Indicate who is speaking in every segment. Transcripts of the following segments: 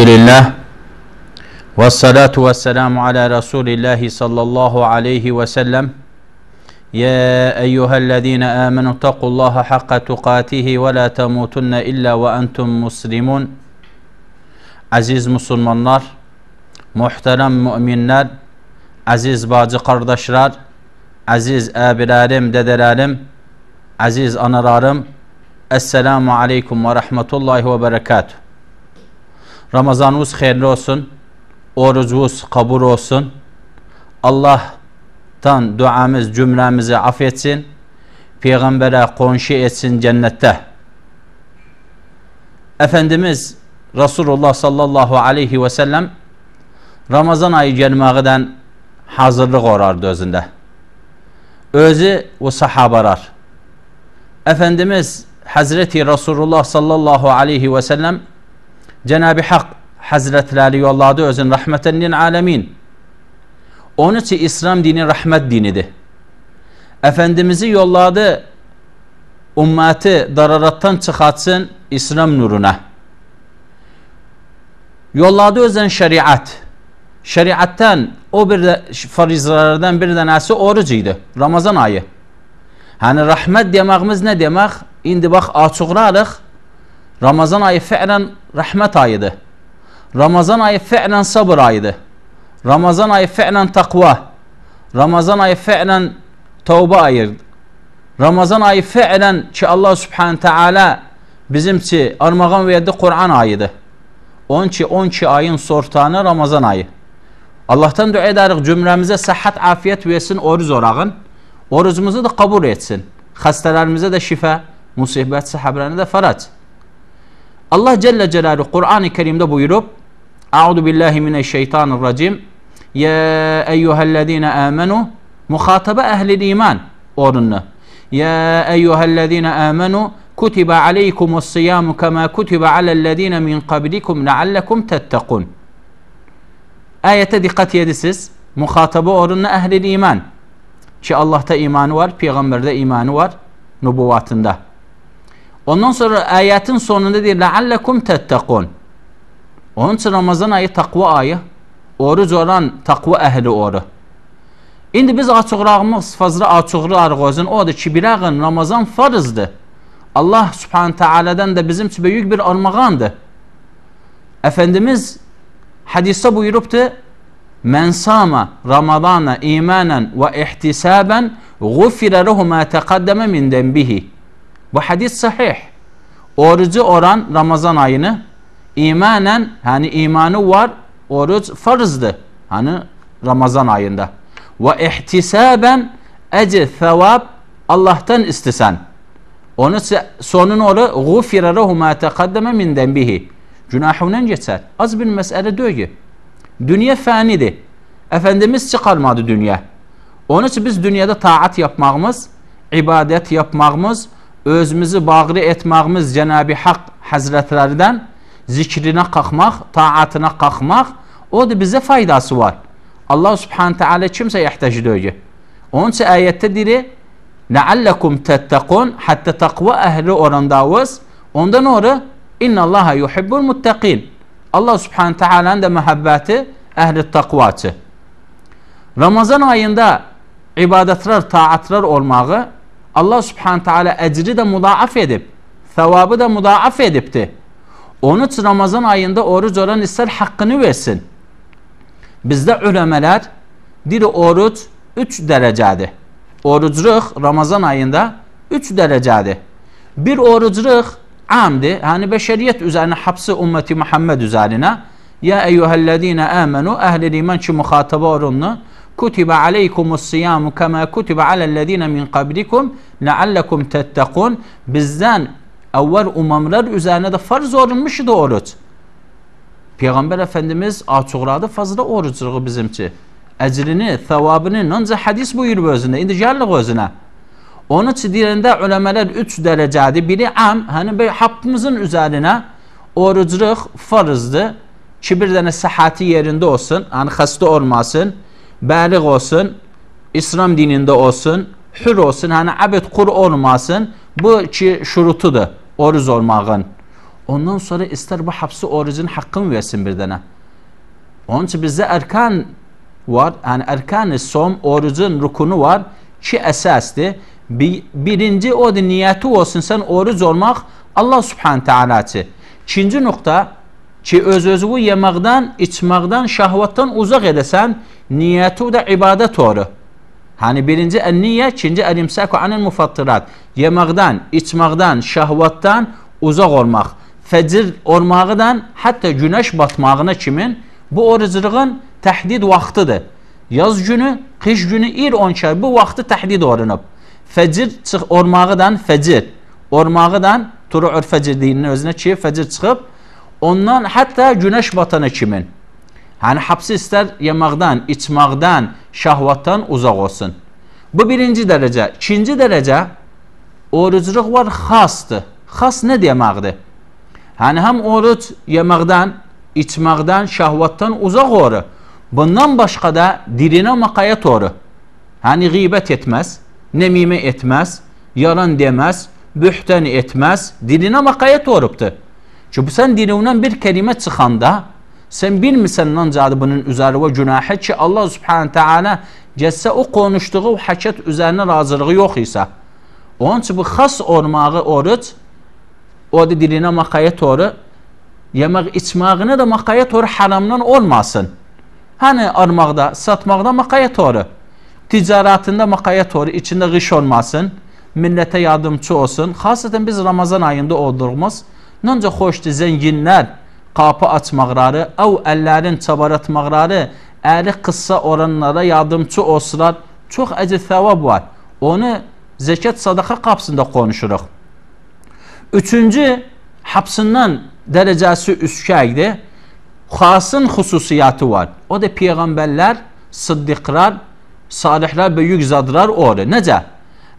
Speaker 1: Elhamdülillah ve salatu ve selamu ala Resulillahi sallallahu aleyhi ve sellem. Ya eyyühellezine amenu taqullaha hakka tukatihi ve la temutunne illa ve entum muslimun. Aziz Müslümanlar, muhterem müminler, aziz bacı kardeşler, aziz abilerim, dedelerim, aziz analarım, Esselamu aleyküm ve rahmetullahi ve berekatuhu. Ramazanımız hayırlı olsun, orucumuz kabul olsun. Allah'tan duamız cümlemizi affetsin, Peygamber'e konşu etsin cennette. Efendimiz Resulullah sallallahu aleyhi ve sellem Ramazan ayı gelməkdən hazırlıq orardı özündə. Özü ve sahabalar. Efendimiz Hazreti Resulullah sallallahu aleyhi ve sellem Cenab-ı Hak Hazretleri yolladı özün rahmeten lil alemin. Onun için İslam dini rahmet dinidir. Efendimiz'i yolladı ümmeti dararattan çıkartsın İslam nuruna. Yolladı özün şeriat. Şeriattan o bir de farizlerden bir tanesi orucuydu. Ramazan ayı. Hani rahmet dememiz ne demek? İndi bak açıqlarıq. Ramazan ayı fi'len rahmet ayıdır. Ramazan ayı fi'len sabır ayıdır. Ramazan ayı fi'len takva. Ramazan ayı fi'len tövbe ayıdır. Ramazan ayı fi'len ki Allah subhanahu teala bizimçi armağan verdi Kur'an ayıdır. 12 ayın sortanı Ramazan ayı. Allah'tan dua ederiz cümlemize sıhhat afiyet versin oruç orağın. Orucumuzu da kabul etsin. Hastalarımıza da şifa, musibet sahabelerine de faraç. Allah Celle Celaluhu Kur'an-ı Kerim'de buyurup Euzu billahi mineşşeytanirracim. Ya eyyühellezine amenu muhataba ehlil iman orunlu. Ya eyyühellezine amenu kutiba aleykumus-siyamu kema kutiba alellezine min qablikum leallekum tettekun. Ayete dikkat ediniz. Muhataba orunlu ehlil iman. Ki Allah'ta imanı var, Peygamber'de imanı var, nübüvvatında. Ondan sonra ayetin sonunda diyor leallekum tettekun. Onun için Ramazan ayı takva ayı. Oruç olan takva ehli oru. İndi biz açıqlığımız fazla açıqlıq olsun. Odur ki bilağın Ramazan farzdır. Allah subhanahu teala'dan da bizim için büyük bir armağandır. Efendimiz hadiste buyuruptu. Men sama Ramazana imanen ve ihtisaben gufire lehu ma teqaddeme min denbihi. Bu hadis sahih. Orucu oran Ramazan ayını imanen hani imanı var oruç farzdı. Hani Ramazan ayında. Ve ihtisaben ecr sevap Allah'tan istesen. Onun sonun oru gufire lehu ma teqaddeme min denbihi. Günahından geçer. Az bir mesele değil. Dünya fanidir. Efendimiz çıkarmadı dünya. Onun için biz dünyada taat yapmağımız, ibadet yapmağımız, özümüzü bağlı etmağımız Cenab-ı Hak Hazretlerinden zikrine kalkmaq, taatına kalkmaq, o da bize faydası var. Allah subhanahu teala kimseye ihtiyaç duyuyor. Onun için ayette diri leallekum tettekun hatta takva ehli orandavuz. Ondan sonra innallaha yuhibbul muttaqin. Allah subhanahu teala'nın da muhabbeti ehli takvatı. Ramazan ayında ibadetler, taatlar olmağı Allah subhanahu teala ecri de mudaaf edip, sevabı da mudaaf edipti. Onun için Ramazan ayında oruç olan ister hakkını versin. Bizde ülemeler diri oruç 3 derecedir. Orucluk Ramazan ayında 3 derecedir. Bir orucluk amdi, hani beşeriyet üzerine hapsi ümmeti Muhammed üzerine ya eyyühellezine amenu ehlil iman ki muhataba orunlu kutiba aleykumus-siyamu kema kutiba alellezine min qablikum leallekum tettekun. Bizden evvel umamlar üzerine de farz olunmuştu oruç. Peygamber Efendimiz açıqladı fazla orucluğu bizimki. Ecrini, sevabını nanca hadis buyuruyor özünde. İndi geldik özüne. Onun için dilinde ulemeler 3 derecedir. Biri am, hani hakkımızın üzerine orucluk farzdı. Ki bir tane sıhhati yerinde olsun, hani hasta olmasın, balik olsun, İslam dininde olsun, hür olsun, hani abed kur olmasın. Bu ki şurutudur oruç olmağın. Ondan sonra ister bu hapsi orucun hakkını versin bir dene. Onun için bizde erkan var. Yani erkan-ı som, orucun rukunu var. Ki esasdır. Birinci o da niyeti olsun sen oruç olmak Allah subhanahu teala için. İkinci nokta ki öz-özü yemekten, içmekten, şahvattan uzak edesen niyeti de ibadet olur. Hani birinci en-niye, ikinci el-imsaku anil mufattirat. Yemekten, içmekten, şahvattan uzak olmak. Fecir olmağından hatta güneş batmağına kimin? Bu oruculuğun təhdid vaxtıdır. Yaz günü, kış günü 10 bu vaxtı təhdid olunub. Fecir olmağından fecir. Olmağından turu'ur fecir deyinin özüne ki fecir çıxıb. Ondan hatta güneş batana kimin? Hani hapsi ister yeməkdən, içməkdən, şahvattan uzaq olsun. Bu birinci derece. İkinci derece oruculuq var xasdır. Xas ne deməkdir? Hani hem oruç yeməkdən, içməkdən, şahvattan uzaq olur. Bundan başqa da diline makayet olur. Hani gıybet etmez, nemime etmez, yalan demez, bühten etmez, diline makayet olubdur. Çünkü sen dilinden bir kelime çıxanda sen bilmirsən ancaq bunun üzerine günahı ki Allah subhanahu teala cesse o konuştuğu haket üzerine razılığı yok ise. Onun için bu xas olmağı oruç o da diline makayet olur. Yemek içmağına da makayet olur haramdan olmasın. Hani armaqda, satmaqda makayet olur. Ticaretinde makayet olur. İçinde gış olmasın. Millete yardımcı olsun. Xasaten biz Ramazan ayında olduğumuz nönce hoştu zenginler kapı açmaqları, ellerin çabaratmaqları, əli qıssa oranlara yardımcı olsalar çok əcr thəvab var. Onu zekat sadaka kapsında konuşuruq. Üçüncü, hapsından derecesi üskəkdir. Xasın xüsusiyyatı var. O da peyğəmbərlər, sıddiqlar, salihlər, böyük zadlar olur. Necə?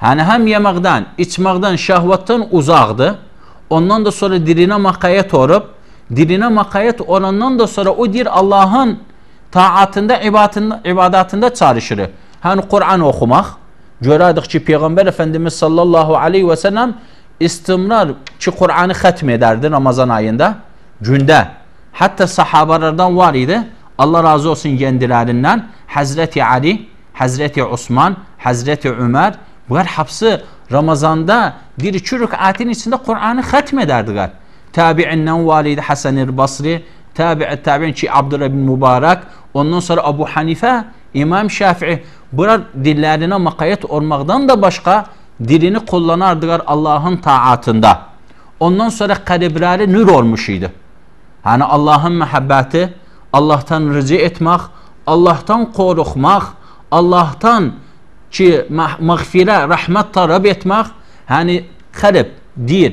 Speaker 1: Yəni həm yeməkdən, içməkdən, şəhvətdən uzaqdır. Ondan da sonra diline makayet olub, diline makayet olandan da sonra o dir Allah'ın taatında, ibadatında çalışır. Hani Kur'an okumaq. Görədik ki, Peyğəmbər Efendimiz sallallahu aleyhi ve sellem istimrar ki Kur'an'ı xətm ederdi Ramazan ayında. Gündə. Hatta sahabalardan var idi. Allah razı olsun kendilerinden. Hazreti Ali, Hazreti Osman, Hazreti Ömer. Bunlar hapsi Ramazan'da bir 2 rük'atin içinde Kur'an'ı xətm ederdiler. Tabi'inden validi Hasan-ı Basri, tabi'in ki Abdullah bin Mübarek, ondan sonra Abu Hanife, İmam Şafii. Bunlar dillerine makayet olmaktan da başka dilini kullanardılar Allah'ın taatında. Ondan sonra kalpleri nur olmuş idi. Hani Allah'ın mehabbeti, Allah'tan rıcı etmek, Allah'tan korkmak, Allah'tan ki mağfire, rahmet talep etmek, hani kalp, dil,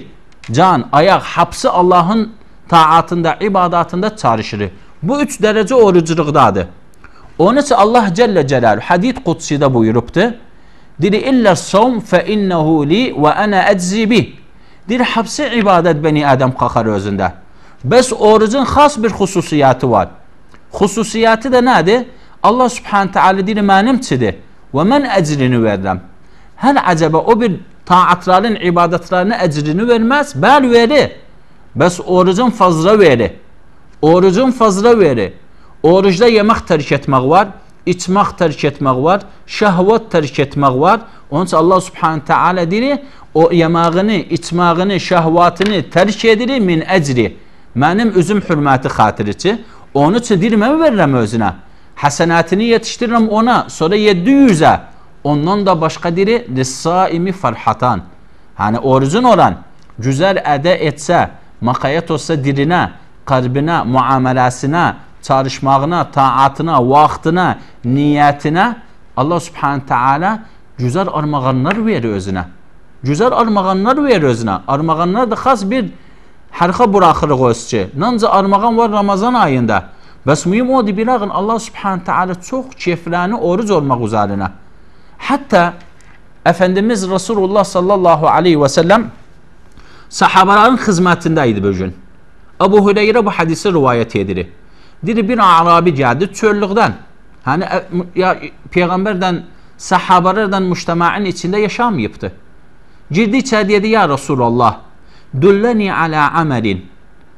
Speaker 1: can, ayak, hapsi Allah'ın taatında, ibadatında çalışır. Bu 3 derece oruculuqdadır. Onun için Allah Celle Celaluhu hadid kutsi'de buyuruptu. Dili illa savm fe innehu li ve ana eczi bih. Dili hapsi ibadet beni Adem kakar özünde. Bes orucun xas bir xüsusiyyatı var. Xüsusiyyatı da nedir? Allah subhanahu teala dili mənimçidir. Ve men ecrini verirəm. Hel acaba o bir taatların, ibadetlerine ecrini vermez. Bel verir. Bes orucun fazla verir. Orucun fazla verir. Orucda yemek terk etmek var. İçmek terk etmek var. Şehvet terk etmek var. Onun için Allah subhanahu teala dili o yemeğini, içmeğini, şehvatini terk edir min ecri. Mənim üzüm hürməti xatiriçi. Onu için dilime verirəm özüne. Hasenatini yetiştiririm ona. Sonra 700'e. Ondan da başka diri lissaimi farhatan. Hani orucun olan güzel ede etse, makayet olsa diline, kalbine, muamelasına, çalışmağına, taatına, vaxtına, niyetine Allah subhanahu teala güzel armağanlar verir özüne. Güzel armağanlar verir özüne. Armağanlar da xas bir harika bırakırıq özçü. Nanca armağan var Ramazan ayında. Bəs mühim odur bilağın Allah subhanahu teala çok keyiflərini oruc olmaq üzerine. Hatta Efendimiz Resulullah sallallahu aleyhi ve sellem sahabaların hizmetindeydi bir gün. Ebu Hüreyre bu hadisi rivayet edir. Dedi bir Arabi geldi çöllükten. Hani ya peygamberden sahabalardan müştemaın içinde yaşamayıptı. Girdi içeri dedi ya Resulullah dulleni ala amelin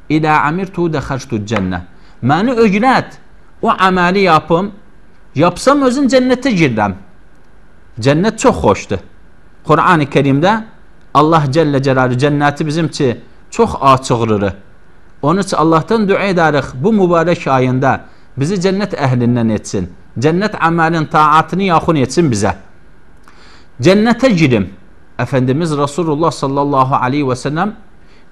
Speaker 1: İlə amirtu dəxəltu cənnə. Məni öyrət, o əməli yapım, yapsam özüm cənnətə girirəm. Cənnət çox xoşdur. Quran-ı Kerimdə Allah Cəllə Cəlaluhu cənnəti bizim üçün çox açıqdır. Onun üçün Allahdan dua edərik bu mübarək ayında bizi cənnət əhlindən etsin. Cənnət əməlin taatını yaxın etsin bizə. Cənnətə girim. Efendimiz Resulullah sallallahu aleyhi ve sellem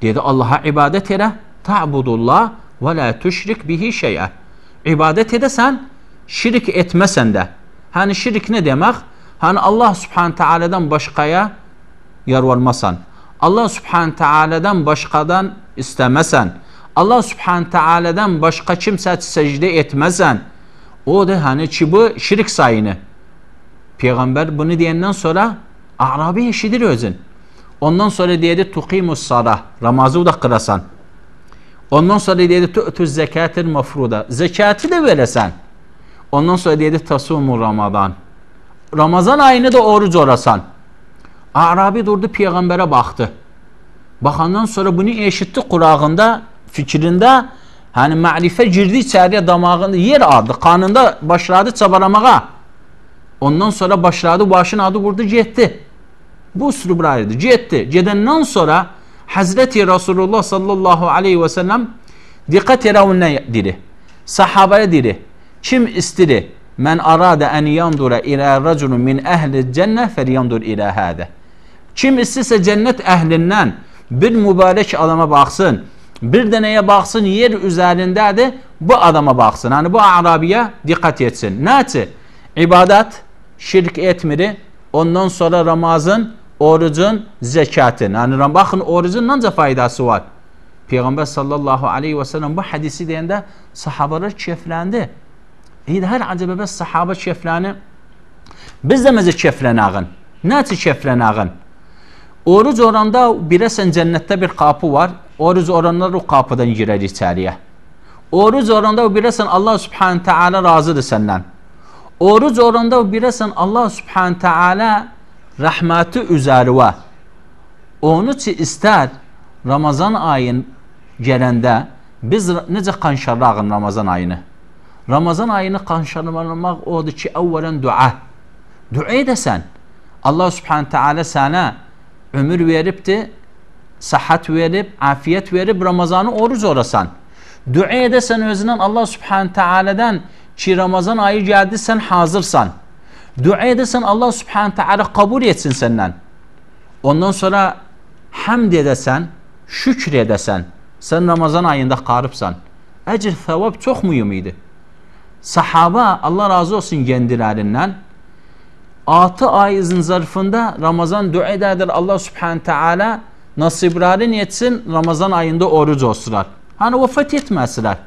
Speaker 1: dedi Allah'a ibadet elə, ta'budullah və la tüşrik bihi şey'ə. İbadet edəsən, şirk etməsən də. Hani şirk ne demək? Hani Allah subhanahu teala'dan başqaya yarvalmasan. Allah subhanahu teala'dan başqadan istəməsən. Allah subhanahu teala'dan başqa kimsə secdə etməsən. O da hani ki bu şirk sayını. Peygamber bunu diyenden sonra Arabi eşidir özün. Ondan sonra deyedi tuqimus salah. Ramazı da kırasan. Ondan sonra deyedi tu'tuz zekatil mafruda. Zekatı da veresen. Ondan sonra deyedi tasumu Ramazan. Ramazan ayını da oruç orasan. Arabi durdu peygambere baktı. Bakandan sonra bunu eşitti kulağında, fikrinde hani ma'rife girdi içeriye damağında yer aldı. Kanında başladı çabalamağa. Ondan sonra başladı başın adı vurdu gitti. Bu üslublarıydı. Gitti. Gedenden sonra Hazreti Resulullah sallallahu aleyhi ve sellem dikkat eravunna dedi. Sahabaya dedi. Kim istedi? Men arada en yandura ila raculun min ehli cennet felyandur ila hada. Kim istese cennet ehlinden bir mübarek adama baksın. Bir deneye baksın yer üzerindedir. Bu adama baksın. Yani bu Arabiye dikkat etsin. Nati? İbadet, şirk etmiri. Ondan sonra Ramazan, orucun, zekatın. Yani bakın orucun nanca faydası var. Peygamber sallallahu aleyhi ve sellem bu hadisi deyəndə sahabalar keyfləndi. Hər acaba bəs sahaba keyfləni biz də məzə keyflənəğin. Nəçə keyflənəğin? Oruc oranda birəsən cənnətdə bir qapı var. Oruc oranlar o qapıdan girer içəriyə. Oruc oranda birəsən Allah subhanahu teala razıdır səndən. Oruc oranda birəsən Allah subhanahu teala rəhməti üzərə. Onu ki istər Ramazan ayın gələndə biz necə qanşarlağın Ramazan ayını? Ramazan ayını qanşarlamaq odur ki əvvələn dua. Dua edəsən. Allah subhanahu teala sənə ömür veribdir, sıhhat verib, afiyet verib Ramazanı oruc orasan. Dua edəsən özündən Allah subhanahu teala'dan ki Ramazan ayı geldi sen hazırsan. Dua edəsən Allah subhanahu teala kabul etsin səndən. Ondan sonra hamd edəsən, şükür edəsən. Sen Ramazan ayında qarıbsan. Əcr, thəvab çox mühim idi. Sahaba Allah razı olsun kendilerinden 6 ayın zarfında Ramazan dua ederdir. Allah subhanahu teala nasiblerini etsin Ramazan ayında oruç olsunlar. Hani vefat etmezler.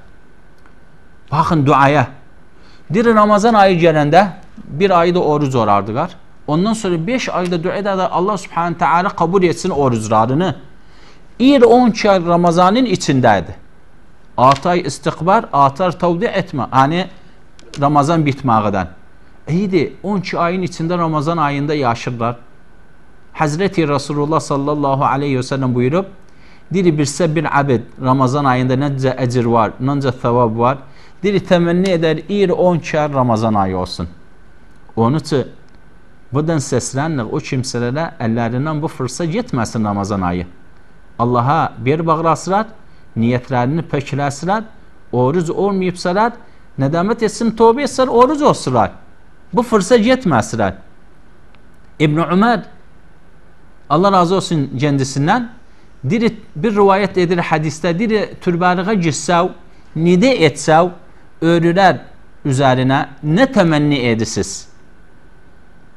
Speaker 1: Bakın duaya. Bir Ramazan ayı gələndə bir ayda oruç orardılar. Ondan sonra 5 ayda dua ederdir. Allah subhanahu teala kabul etsin oruçlarını. 12 ay Ramazanın içindeydi. 6 ay istikbar, 6 ay tavdi etme. Hani Ramazan bitmağıdan. İyiydi. 12 ayın içinde Ramazan ayında yaşırlar. Hazreti Resulullah sallallahu aleyhi ve sellem buyurup diri birse bir abid Ramazan ayında nece ecir var, nece thevab var. Diri temenni eder 12 ay Ramazan ayı olsun. Onun için buradan seslenlik o kimselere ellerinden bu fırsat yetmesin Ramazan ayı. Allah'a bir bağlasılar, niyetlerini pekləsilər, oruç olmayıbsalar, nedamet etsin, tövbe etsinler, oruç olsunlar. Bu fırsat yetmezler. İbn Ömer Allah razı olsun kendisinden bir rivayet edir hadiste diri türbəliğe gitsev, nide etsev, ölüler üzerine ne temenni edisiz?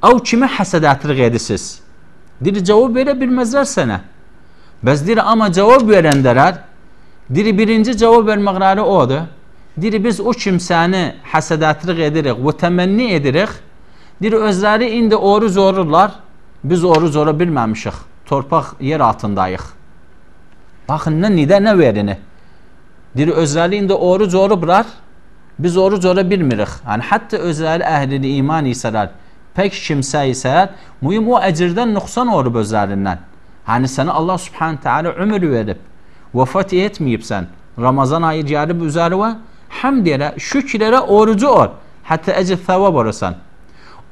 Speaker 1: Av kime hasedatlık edisiz? Diri cevap verebilmezler sana. Bəs diri ama cevap verendeler diri birinci cevap verməkləri odur. Diri biz o kimsəni həsədətlıq edirik və təmənni edirik. Diri özləri indi oruc olurlar. Biz oruc ola bilməmişik. Torpaq yer altındayıq. Baxın nə nidə nə verini. Diri özləri indi oruc olublar. Biz oruc ola bilmirik. Yəni hətta özləri əhlini iman isələr, pək kimsə isələr, mühim o əcirdən nüqsan olub özlərindən. Hani sana Allah subhanahu teala ömür verip vefat etmeyipsen, Ramazan ayı gəlib üzərinə, həmd elə, şükr elə, orucu ol. Hətta əcr thəvab olasan.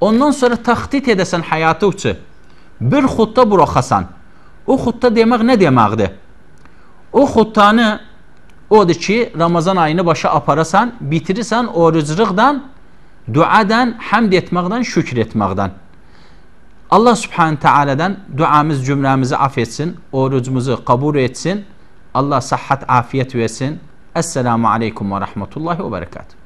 Speaker 1: Ondan sonra taxtit edəsən həyatı üçün. Bir xutta buraxasan. O xutta demək nə deməkdir? O xuttanı odur ki, Ramazan ayını başa aparasan, bitirirsən orucluqdan, duadan, həmd etməkdən, şükür etməkdən. Allah subhanahu teala'dan duamız cümlemizi affetsin, orucumuzu kabul etsin. Allah sıhhat, afiyet versin. Esselamu aleyküm ve rahmetullahi ve berekatuhu.